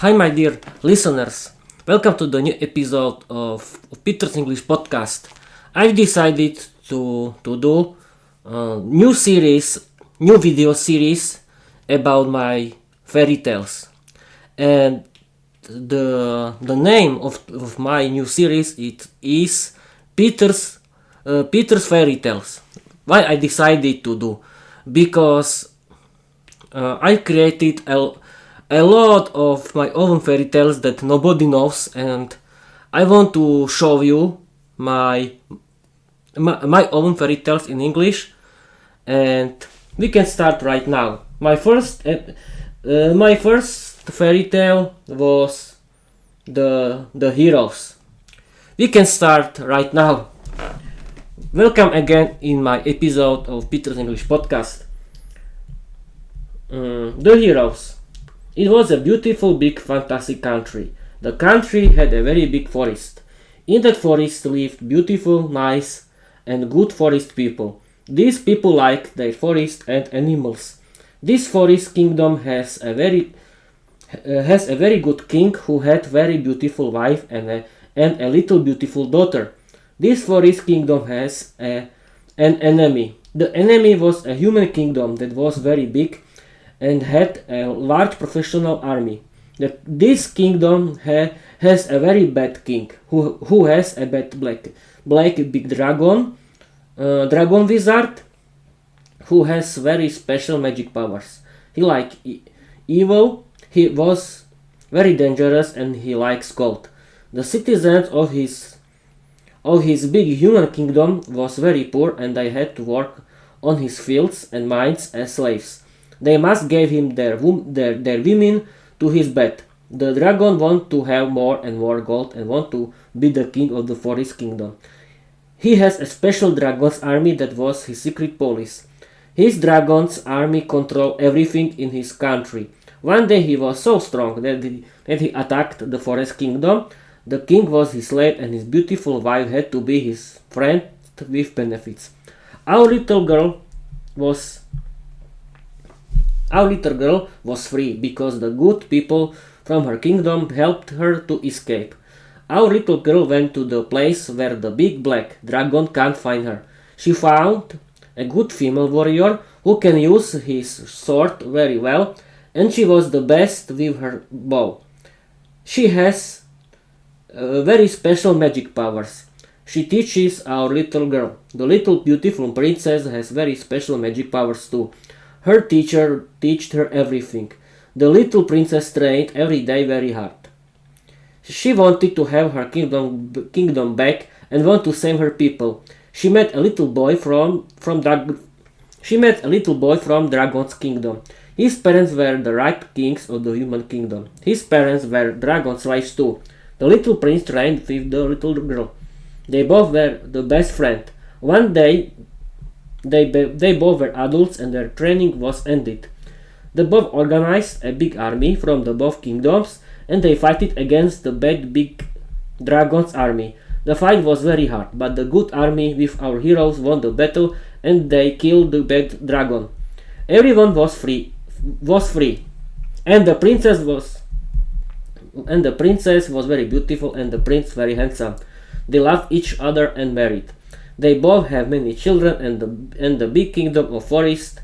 Hi, my dear listeners. Welcome to the new episode of Peter's English podcast. I've decided to do a new video series about my fairy tales. And the name of my new series is Peter's Fairy Tales. Why I decided to do? Because I created a lot of my own fairy tales that nobody knows, and I want to show you my own fairy tales in English, and we can start right now. My first fairy tale was the heroes. We can start right now. Welcome again in my episode of Peter's English podcast. The heroes. It was a beautiful, big, fantastic country. The country had a very big forest. In that forest lived beautiful, nice, and good forest people. These people liked their forest and animals. This forest kingdom has a very good king who had very beautiful wife and a little beautiful daughter. This forest kingdom has an enemy. The enemy was a human kingdom that was very big and had a large professional army. This kingdom has a very bad king who has a bad black big dragon wizard who has very special magic powers. He like evil. He was very dangerous and he likes gold. The citizens of his big human kingdom was very poor and they had to work on his fields and mines as slaves. They must give him their women to his bed. The dragon want to have more and more gold and want to be the king of the forest kingdom. He has a special dragon's army that was his secret police. His dragon's army control everything in his country. One day he was so strong that he attacked the forest kingdom. The king was his slave and his beautiful wife had to be his friend with benefits. Our little girl was free because the good people from her kingdom helped her to escape. Our little girl went to the place where the big black dragon can't find her. She found a good female warrior who can use his sword very well, and she was the best with her bow. She has very special magic powers. She teaches our little girl. The little beautiful princess has very special magic powers too. Her teacher taught her everything. The little princess trained every day very hard. She wanted to have her kingdom back and want to save her people. She met a little boy from Dragon's kingdom. His parents were the right kings of the human kingdom. His parents were dragon slaves too. The little prince trained with the little girl. They both were the best friend. One day they both were adults and their training was ended. They both organized a big army from the both kingdoms and they fought against the bad big dragon's army. The fight was very hard, but the good army with our heroes won the battle and they killed the bad dragon. Everyone was free, and the princess was very beautiful and the prince very handsome. They loved each other and married. They both have many children and the big kingdom of forest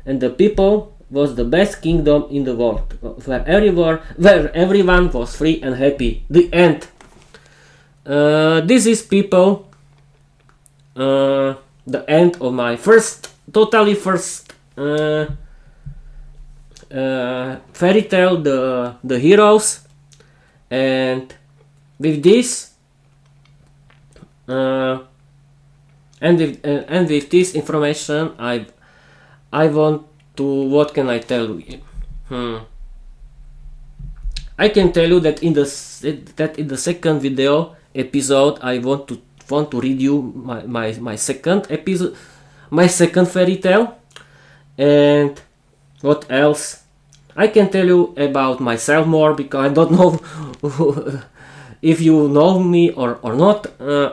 and the people was the best kingdom in the world where everyone was free and happy. The end. This is people the end of my first fairy tale, the heroes, and with this and with this information I want to, what can I tell you? I can tell you that in the second video episode I want to read you my second fairy tale. And what else? I can tell you about myself more because I don't know if you know me or not.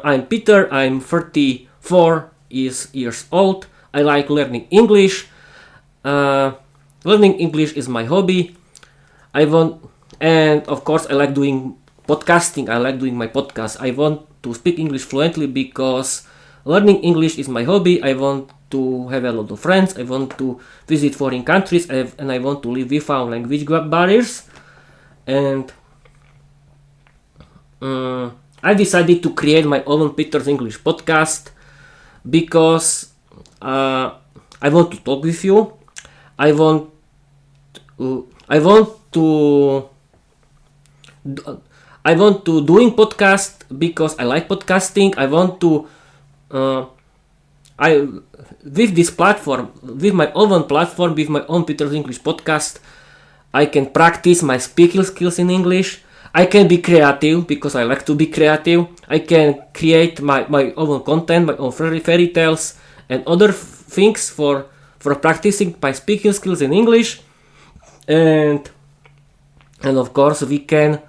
I'm Peter. I'm 34 years old. I like learning English. Learning English is my hobby. I want And of course, I like doing podcasting. I like doing my podcast. I want to speak English fluently because learning English is my hobby. I want to have a lot of friends. I want to visit foreign countries, and I want to live without language barriers. And I decided to create my own Peter's English podcast because I want to talk with you. I want to doing podcast because I like podcasting. I want to with this platform, with my own platform, with my own Peter's English podcast, I can practice my speaking skills in English. I can be creative because I like to be creative. I can create my own content, my own fairy tales and other things for practicing my speaking skills in English. And of course we can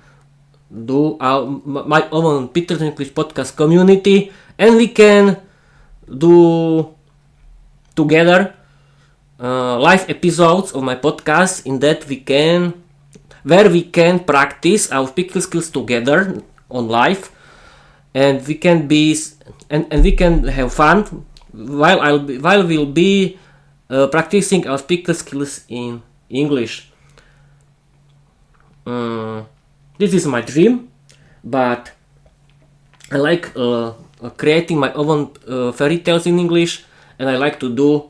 do my own Peter's English podcast community, and we can do together live episodes of my podcast where we can practice our speaking skills together on live, and we can we can have fun while we'll be practicing our speaking skills in English. This is my dream, but I like creating my own fairy tales in English, and I like to do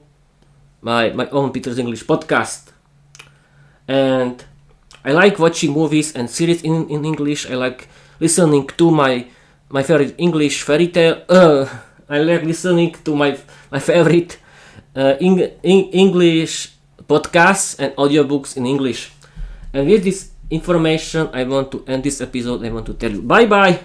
my own Peter's English podcast. And I like watching movies and series in English. I like listening to my favorite English fairy tale. I like listening to my favorite English podcasts and audiobooks in English. And with this information, I want to end this episode. I want to tell you bye bye.